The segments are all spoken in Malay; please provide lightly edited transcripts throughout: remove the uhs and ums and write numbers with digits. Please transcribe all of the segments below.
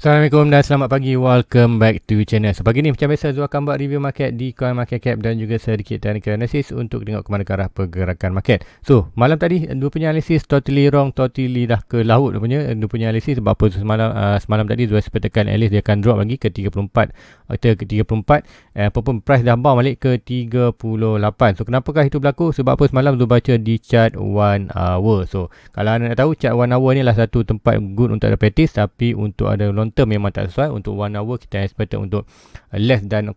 Assalamualaikum dan selamat pagi. Welcome back to channel. So pagi ni macam biasa Zul akan buat review market di coin market cap dan juga sedikit technical analysis untuk tengok ke mana ke arah pergerakan market. So malam tadi dia punya analisis totally wrong, totally dah ke laut dia punya analisis. Sebab apa semalam tadi Zul expectkan at least dia akan drop lagi ke 34 atau ke 34 apapun price dah bounce balik ke 38. So kenapakah itu berlaku? Sebab apa semalam Zul baca di chart 1 hour. So kalau anda nak tahu chart 1 hour ni lah satu tempat good untuk ada practice, tapi untuk ada long term memang tak sesuai. Untuk 1 hour kita expected untuk less than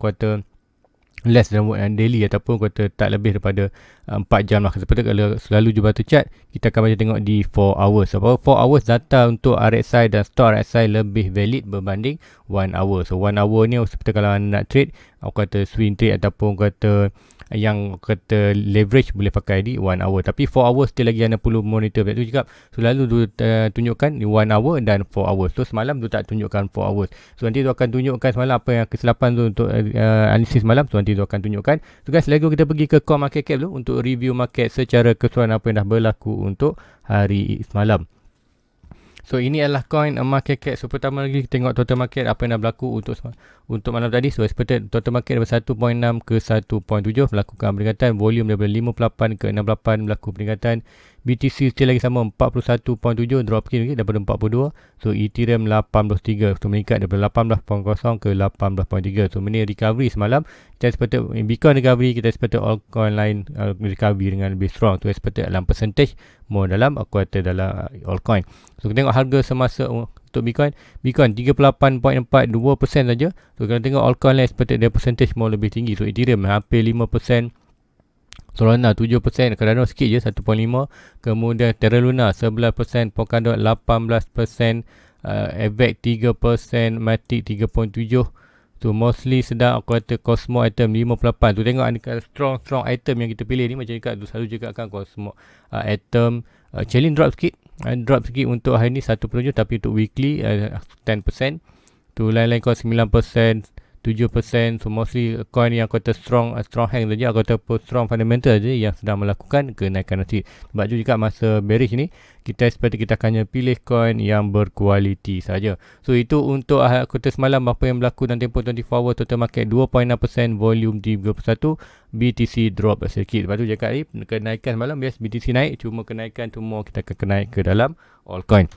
daily ataupun kuartal tak lebih daripada 4 jam lah. Seperti kalau selalu jumpa tu chart, kita akan baca tengok di 4 hours. Sebab 4 hours data untuk RSI dan stock RSI lebih valid berbanding 1 hour. So 1 hour ni seperti kalau anda nak trade, kata swing trade ataupun kata yang kata leverage boleh pakai di 1 hour. Tapi 4 hours still lagi anda perlu monitor. Sebab tu cakap selalu tunjukkan di 1 hour dan 4 hours. So semalam tu tak tunjukkan 4 hours. So nanti tu akan tunjukkan semalam apa yang kesilapan tu untuk analisis malam. So nanti tu akan tunjukkan. So guys, lagi kita pergi ke coin market cap dulu untuk review market secara keseluruhan apa yang dah berlaku untuk hari semalam. So ini adalah coin market cap. So pertama lagi kita tengok total market apa yang dah berlaku untuk malam tadi. So expected total market daripada 1.6 ke 1.7 melakukan peningkatan. Volume daripada 58 ke 68 berlaku peningkatan. BTC still lagi sama 41.7, drop sikit daripada 42. So Ethereum 83, so meningkat daripada 18.0 ke 18.3. So ini recovery semalam. Kita expected Bitcoin recovery, kita expected altcoin lain recovery dengan lebih strong. Tu expected dalam percentage more dalam kuartal dalam altcoin. So kita tengok harga semasa untuk Bitcoin 38.42% saja. So kalau tengok altcoin lain expected dia percentage more lebih tinggi. So Ethereum hampir 5%, Solana 7%, Cardano sikit je 1.5%, kemudian Terra Luna 11%, Polkadot 18%, Avax 3%, Matic 3.7%. So mostly sedang aku kata Cosmo item 58. Tu tengok ada strong item yang kita pilih ni, macam cakap tu selalu cakap kan Cosmo item Chain drop sikit untuk hari ni 1.7, tapi untuk weekly 10%. Tu lain-lain kau 9%, 7%. So mostly coin yang kata strong hang saja, aku kata strong fundamental saja yang sedang melakukan kenaikan nanti. Sebab tu juga masa bearish ni kita expect kita akan pilih coin yang berkualiti saja. So itu untuk aku kata semalam apa yang berlaku dalam tempoh 24 hour. Total market 2.6%, volume 31, BTC drop sedikit. Lepas tu cakap ni kenaikan semalam, bias BTC naik, cuma kenaikan tu more kita akan naik ke dalam altcoin.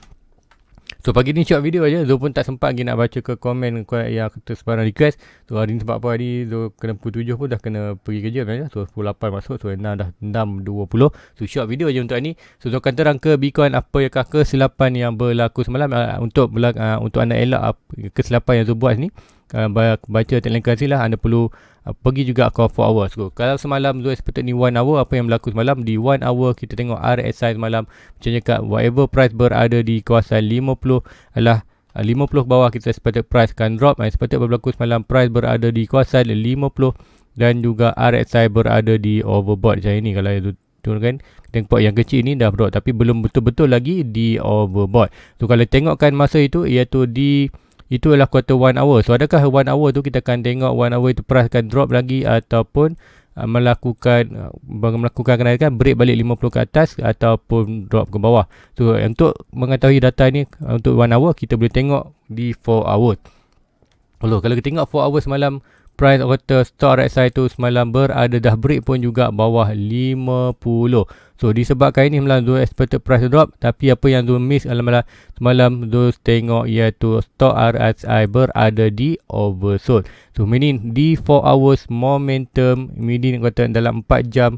So pagi ni short video aja. Zul pun tak sempat lagi nak baca ke komen yang kata sebarang request. So hari ni sebab apa hari Zul kena pukul 7 pun dah kena pergi kerja sebenarnya. So pukul 8 masuk. So dah 6.20. So short video aja untuk hari ni. So Zul akan terang ke Bitcoin apa yang kesilapan yang berlaku semalam untuk anda elak kesilapan yang Zul buat ni. Baca technical lah, anda perlu pergi juga ke 4 hours. So, kalau semalam Zul expected ni 1 hour, apa yang berlaku semalam di 1 hour kita tengok RSI semalam macam cakap whatever price berada di kawasan 50 adalah 50 bawah kita expected price akan drop. Expected berlaku semalam price berada di kawasan 50 dan juga RSI berada di overbought macam ini. Kalau kan tengok yang kecil ni dah drop tapi belum betul-betul lagi di overbought. So kalau tengokkan masa itu iaitu itu adalah kuartal 1 hour. So adakah 1 hour tu kita akan tengok 1 hour itu price akan drop lagi ataupun melakukan kenaikan, break balik 50 ke atas ataupun drop ke bawah. So untuk mengetahui data ni untuk 1 hour kita boleh tengok di 4 hour. Kalau kita tengok 4 hour semalam, price atau stock RSI tu semalam berada dah break pun juga bawah 50. So disebabkan ini semalam Zul expected price drop, tapi apa yang Zul miss semalam Zul tengok iaitu stock RSI berada di oversold. So meaning di 4 hours momentum, meaning kata dalam 4 jam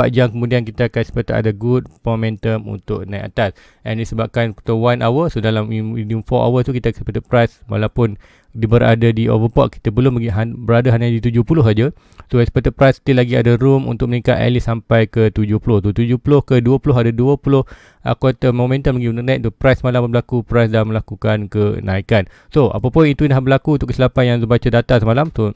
kemudian kita akan expect ada good momentum untuk naik atas. And disebabkan 1 hour, so dalam 4 hours tu kita expect price walaupun dia berada di overbought, kita belum berada hanya di 70 saja. So expected price still lagi ada room untuk meningkat at least sampai ke 70. Tu 70 ke 20 ada 20 kuartal momentum lagi untuk naik. Tu price malam berlaku, price dah melakukan kenaikan. So apa pun itu dah berlaku untuk kesilapan yang Zul baca data semalam tu.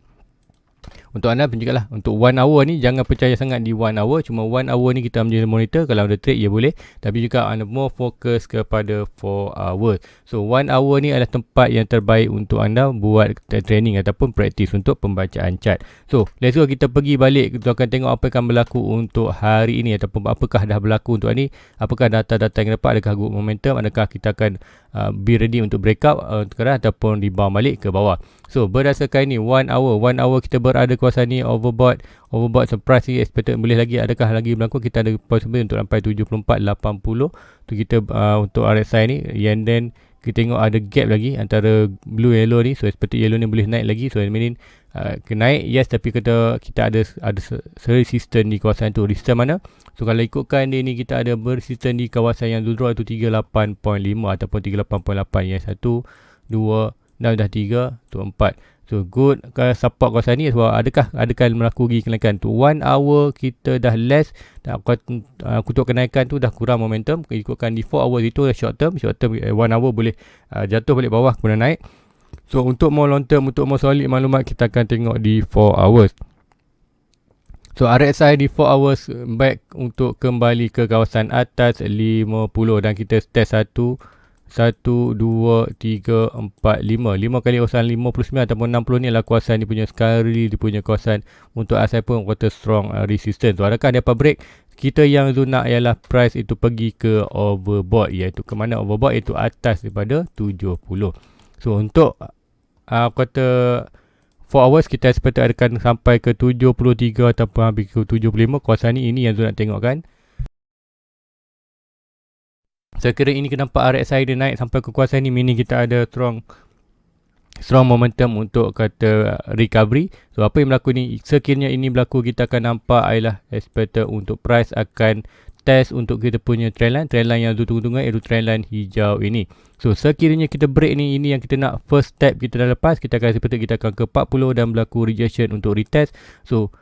Untuk anda pun juga lah, untuk 1 hour ni jangan percaya sangat di 1 hour. Cuma 1 hour ni kita ambil monitor, kalau ada trade ya boleh, tapi juga anda more fokus kepada 4 hours. So 1 hour ni adalah tempat yang terbaik untuk anda buat training ataupun praktis untuk pembacaan chart. So let's go, kita pergi balik, kita akan tengok apa yang akan berlaku untuk hari ini ataupun apakah dah berlaku untuk hari ni, apakah data-data yang dapat, adakah good momentum, adakah kita akan be ready untuk breakout sekarang ataupun rebound balik ke bawah. So berdasarkan ni 1 hour kita berada kawasan ni overbought surprise ni expected boleh lagi, adakah lagi berlaku, kita ada possible untuk sampai 74.80 tu kita untuk RSI ni, and then kita tengok ada gap lagi antara blue yellow ni, so expected yellow ni boleh naik lagi, so meaning naik yes, tapi kita ada resistance di kawasan tu. Resistance mana? So kalau ikutkan dia ni, kita ada bersistence di kawasan yang dulu tu 38.5 ataupun 38.8, yes 1 2 dah 3 tu 4. So good support kawasan ni, sebab adakah berlaku lagi kenaikan tu. 1 hour kita dah less, dah kutuk kenaikan tu dah kurang momentum. Ikutkan di 4 hours itu dah short term 1 hour boleh jatuh balik bawah kemudian naik. So untuk more long term, untuk more solid maklumat, kita akan tengok di 4 hours. So RSI di 4 hours back untuk kembali ke kawasan atas 50, dan kita test 1 2 3 4 5 kali kawasan 59 ataupun 60 ni adalah kawasan dia punya sekali, dia punya kawasan untuk RSI pun kata strong resistance. So adakah dia apa break? Kita yang nak ialah price itu pergi ke overbought, iaitu ke mana overbought, iaitu atas daripada 70. So untuk kata 4 hours kita expect akan sampai ke 73 ataupun habis ke 75 kawasan ni. Ini yang Zul nak tengok kan. Saya kira ini kenapa RSI dia naik sampai ke kawasan ni, meaning kita ada strong momentum untuk kata recovery. So apa yang berlaku ni, sekiranya ini berlaku, kita akan nampak ialah expected untuk price akan test untuk kita punya trendline yang tunggu-tunggu, iaitu trendline hijau ini. So sekiranya kita break ni, ini yang kita nak, first step kita dah lepas, kita akan seperti kita akan ke 40 dan berlaku rejection untuk retest. So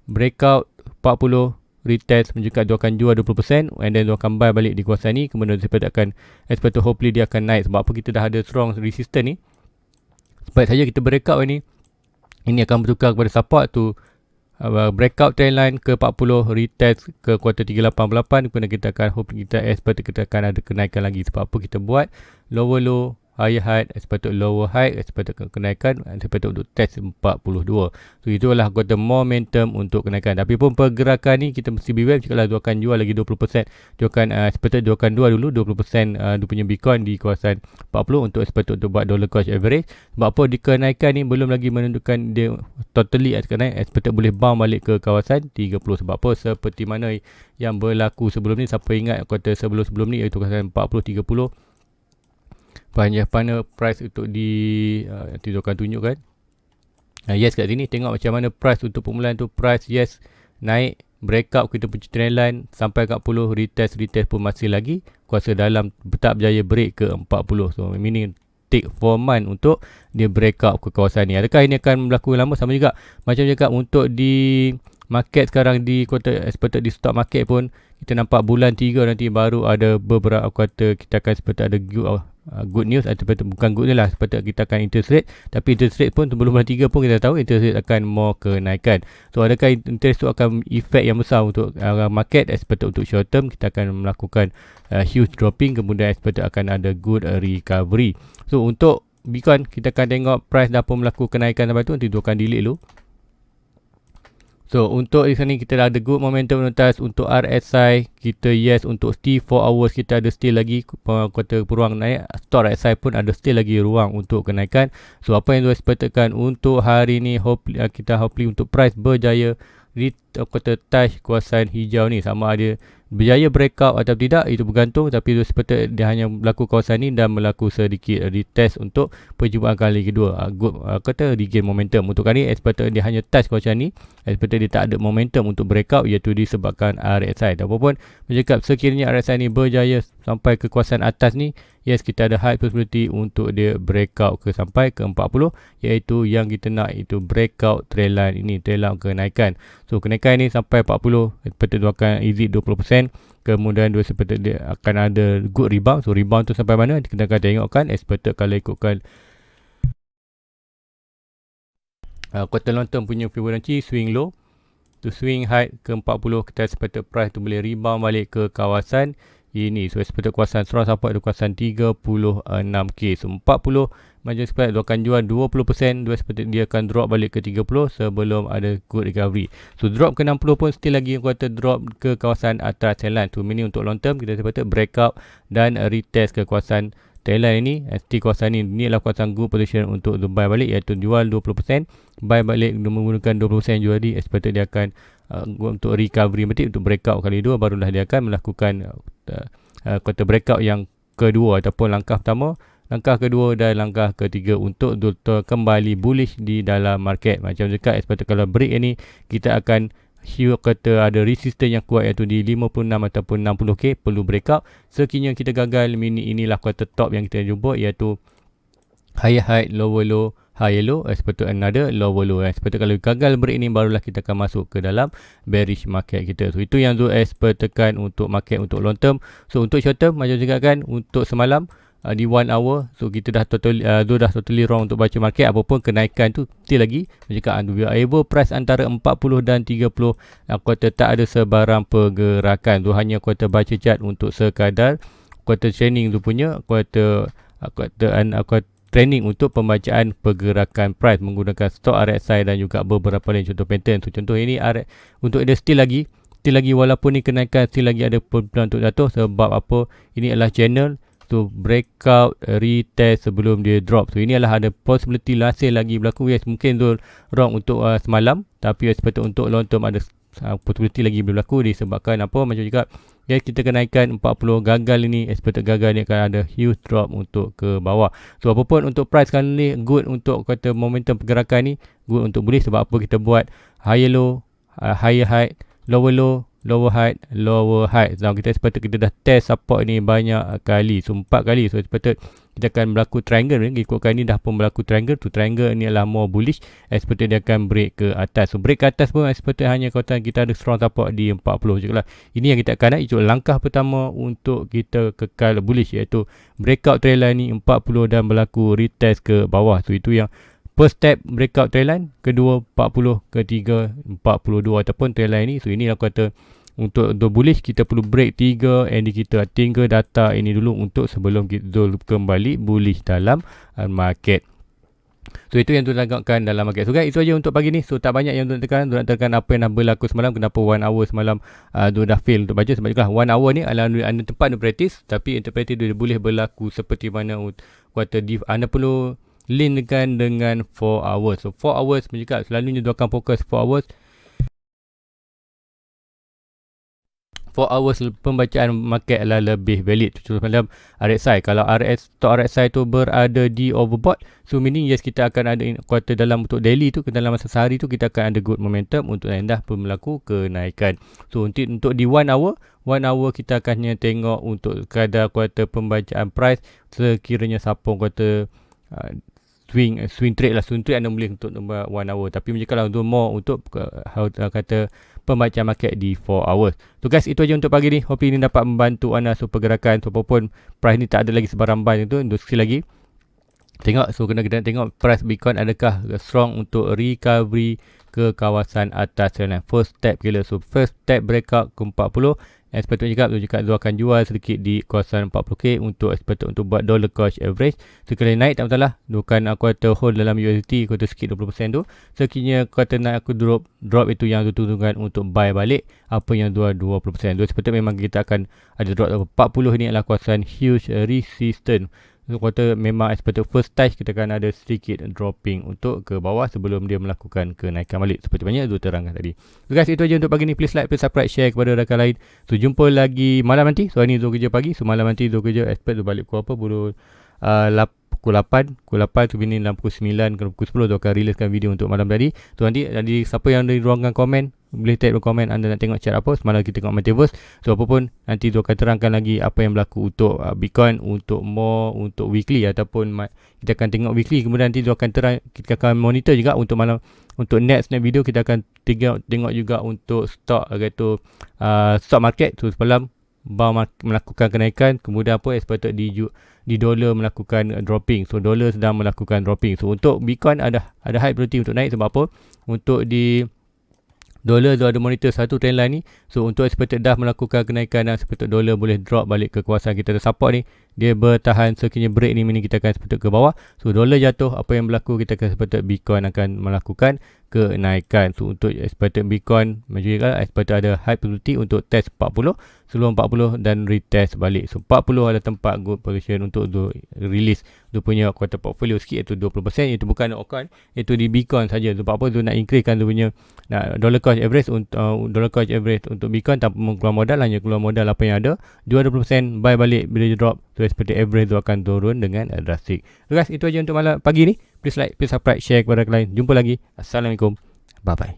breakout 40 retest menunjukkan dia akan jual 20%, and then dia akan buy balik di kawasan ni, kemudian seperti akan expected hopefully dia akan naik. Sebab apa, kita dah ada strong resistance ni, sebab saja kita breakout ni, ini akan bertukar kepada support tu breakout trendline ke 40, retest ke kuartal 388, kemudian kita akan hope, kita expect kita akan ada kenaikan lagi. Sebab apa, kita buat lower low, higher high, expected lower high, expected kenaikan, expected untuk test 42. So itulah kata momentum untuk kenaikan. Tapi pun pergerakan ni kita mesti beware, kalau dia akan jual lagi 20%, dia akan expected dia akan jual dulu 20% dia punya Bitcoin di kawasan 40 untuk expected untuk buat dollar cost average. Sebab apa, di kenaikan ni belum lagi menentukan dia totally akan naik, expected boleh bounce balik ke kawasan 30. Sebab apa, seperti mana yang berlaku sebelum ni, siapa ingat kata sebelum ni, iaitu kawasan 40 30 panjang mana price untuk di nanti dia akan tunjukkan. Yes kat sini tengok macam mana price untuk permulaan tu, price yes naik, breakout kita punya trendline sampai 40, retest pun masih lagi kuasa dalam, tak berjaya break ke 40. So meaning take 4 month untuk dia breakout ke kawasan ni. Adakah ini akan berlaku lama? Sama juga macam cakap untuk di market sekarang, di kuartal expected di stock market pun kita nampak bulan 3 nanti baru ada beberapa kata kita akan seperti ada good news, atau bukan good news lah, seperti kita akan interest rate. Tapi interest rate pun sebelum bulan 3 pun kita tahu interest rate akan more kenaikan. So adakah interest rate akan efek yang besar untuk market? Expected untuk short term kita akan melakukan huge dropping, kemudian expected akan ada good recovery. So untuk Bitcoin kita akan tengok price dah pun melakukan kenaikan sampai tu, nanti tu akan delete dulu. So untuk di sini kita dah ada good momentum atas. Untuk RSI kita yes, untuk still 4 hours kita ada still lagi kata peluang naik. Stock RSI pun ada still lagi ruang untuk kenaikan. So apa yang expectkan untuk hari ni, kita hopefully untuk price berjaya kata touch kawasan hijau ni, sama ada berjaya breakout atau tidak itu bergantung. Tapi seperti dia hanya berlaku kawasan ni dan berlaku sedikit retest untuk perjumpaan kali kedua, kata regain momentum. Untuk kali ni expected dia hanya touch kawasan ni, expected dia tak ada momentum untuk breakout, iaitu disebabkan RSI. Dan apapun bercakap, sekiranya RSI ni berjaya sampai ke kawasan atas ni, yes kita ada high possibility untuk dia breakout ke sampai ke 40, iaitu yang kita nak, itu breakout trendline ini, trendline kenaikan. So kenaikan ni sampai 40, seperti tu akan exit 20%, kemudian dia seperti dia akan ada good rebound. So rebound tu sampai mana kita akan tengokkan, expected kalau ikutkan Quarter long term punya Fibonacci swing low to swing high ke 40, kita expected price tu boleh rebound balik ke kawasan ini. So expected kawasan strong support di kawasan 36k. So 40 margin spread dia akan jual 20%, dia expected dia akan drop balik ke 30 sebelum ada good recovery. So drop ke 60 pun still lagi quarter drop ke kawasan atas trendline. So ini untuk long term kita expected breakout dan retest ke kawasan trendline ini. ST kawasan ini adalah kawasan good position untuk buy balik, iaitu jual 20%, buy balik menggunakan 20% jual di, expected dia akan untuk recovery berarti untuk breakout kali dua, barulah dia akan melakukan quarter breakout yang kedua ataupun langkah pertama, langkah kedua dan langkah ketiga untuk kembali bullish di dalam market. Macam cakap, expected kalau break ini kita akan kata ada resistance yang kuat, iaitu di 56 ataupun 60k perlu breakout. Sekiranya kita gagal, inilah quarter top yang kita jumpa, iaitu higher high, lower low, higher low, expected another lower low. Expected kalau gagal break ini, barulah kita akan masuk ke dalam bearish market kita. So itu yang Zul expectkan untuk market untuk long term. So untuk short term, macam cakap kan, untuk semalam di 1 hour, so kita dah totally wrong untuk baca market. Apapun kenaikan tu still lagi macam cakap, variable price antara 40 dan 30, quarter tak ada sebarang pergerakan. Tu hanya quarter baca chart untuk sekadar quarter training tu punya quarter training untuk pembacaan pergerakan price menggunakan stok RSI dan juga beberapa lain contoh pattern. So contoh ini untuk dia still lagi walaupun ni kenaikan still lagi ada peluang untuk jatuh. Sebab apa? Ini adalah channel to breakout retest sebelum dia drop. So ini adalah ada possibility masih lagi berlaku. Yes, mungkin tu wrong untuk semalam, tapi expected untuk long term ada possibility lagi berlaku disebabkan apa? Macam juga yes, kita kenaikan 40 gagal ini, expected gagal ni akan ada huge drop untuk ke bawah. So apapun untuk price kali ni good untuk kata momentum pergerakan ni, good untuk bullish. Sebab apa? Kita buat higher low, higher high, lower low, lower high, lower high. So kita expected kita dah test support ni banyak kali, so 4 kali. So expected kita akan berlaku triangle ni, ikutkan ni dah pun berlaku triangle. Tu triangle ni adalah more bullish, expected dia akan break ke atas. So break ke atas pun expected hanya kata kita ada strong support di 40 je lah. Ini yang kita akan nak, itu langkah pertama untuk kita kekal bullish, iaitu breakout trendline ni 40 dan berlaku retest ke bawah. So itu yang first step, breakout trendline. Kedua 40, ketiga 42 ataupun trendline ni. So inilah kata untuk bullish kita perlu break 3 indicator, 3 data ini dulu untuk sebelum kita kembali bullish dalam market. So itu yang tu tangkapkan dalam market. So guys, itu aja untuk pagi ni. So tak banyak yang tu nak tekan apa yang dah berlaku semalam. Kenapa 1 hour semalam tu dah fail untuk baca. Sebab itulah 1 hour ni adalah anda tempat untuk practice, tapi untuk practice dia boleh berlaku seperti mana quarter div. Anda perlu link dengan 4 hours. So 4 hours menjadi selalunya dia akan fokus 4 hours. 4 hours pembacaan market adalah lebih valid. Contoh macam RSI, kalau stok RSI tu berada di overbought, so meaning yes, kita akan ada quarter dalam untuk daily tu, dalam masa sehari tu kita akan ada good momentum untuk dah pun berlaku kenaikan. So untuk di 1 hour kita akan hanya tengok untuk kadar quarter pembacaan price. Sekiranya sapung quarter swing trade anda boleh untuk 1 hour, tapi macam kalau untuk more untuk kata pembacaan market di 4 hours. So guys, itu aja untuk pagi ni. Hope ini dapat membantu anda. So pergerakan, so apapun price ni tak ada lagi sebarang buy tu, industri lagi tengok. So kita tengok price Bitcoin adakah strong untuk recovery ke kawasan atas trendline. First step gila. So first step breakout ke 40, expected juga tu akan jual sedikit di kawasan 40k untuk expected untuk buat dollar cost average. Sekali naik tak masalah, bukan aku kata hold dalam USDT, aku kata sikit 20% tu. Sekiranya kata naik aku drop itu yang tutupan untuk buy balik apa yang 20%. So expected memang kita akan ada drop 40 ni adalah kawasan huge resistance. So kata memang expected first touch kita akan ada sedikit dropping untuk ke bawah sebelum dia melakukan kenaikan balik, seperti banyak Zul terangkan tadi. So guys, itu aja untuk pagi ni. Please like, please subscribe, share kepada rakan lain. So jumpa lagi malam nanti. So hari ni Zul kerja pagi, so malam nanti Zul kerja expect Zul balik pukul apa, pukul 8 tu bini dalam pukul 9 ke pukul 10 tu akan riliskan video untuk malam tadi. Tu nanti siapa yang ada ruangan komen boleh type komen anda nak tengok chart apa. Semalam kita tengok Metaverse. So apa pun nanti tu akan terangkan lagi apa yang berlaku untuk Bitcoin, untuk more, untuk weekly ataupun kita akan tengok weekly. Kemudian nanti tu akan kita akan monitor juga untuk malam, untuk next video kita akan tengok juga untuk stock iaitu stock market. So semalam melakukan kenaikan, kemudian apa expected di dolar melakukan dropping. So dolar sedang melakukan dropping. So untuk Bitcoin ada high probability untuk naik. Sebab apa? Untuk di dolar tu ada monitor satu trend line ni. So untuk expected dah melakukan kenaikan dan expected dolar boleh drop balik ke kawasan kita ada support ni, dia bertahan sekiranya break ni, meaning kita akan expected ke bawah. So dolar jatuh, apa yang berlaku, kita akan expected Bitcoin akan melakukan kenaikan. So untuk expected Bitcoin majority expected ada high probability untuk test 40, seluruh 40 dan retest balik. So 40 ada tempat good position untuk release dia punya quarter portfolio sikit, iaitu 20%, iaitu bukan altcoin, iaitu di Bitcoin saja. Sebab apa tu nak increasekan dia punya dollar cost average untuk Bitcoin tanpa mengeluarkan modal, hanya keluar modal apa yang ada, 20% buy balik bila dia drop. So expected average tu akan turun dengan drastik. So guys, itu aja untuk malam pagi ni. Please like, please subscribe, share kepada kalian. Jumpa lagi. Assalamualaikum. Bye bye.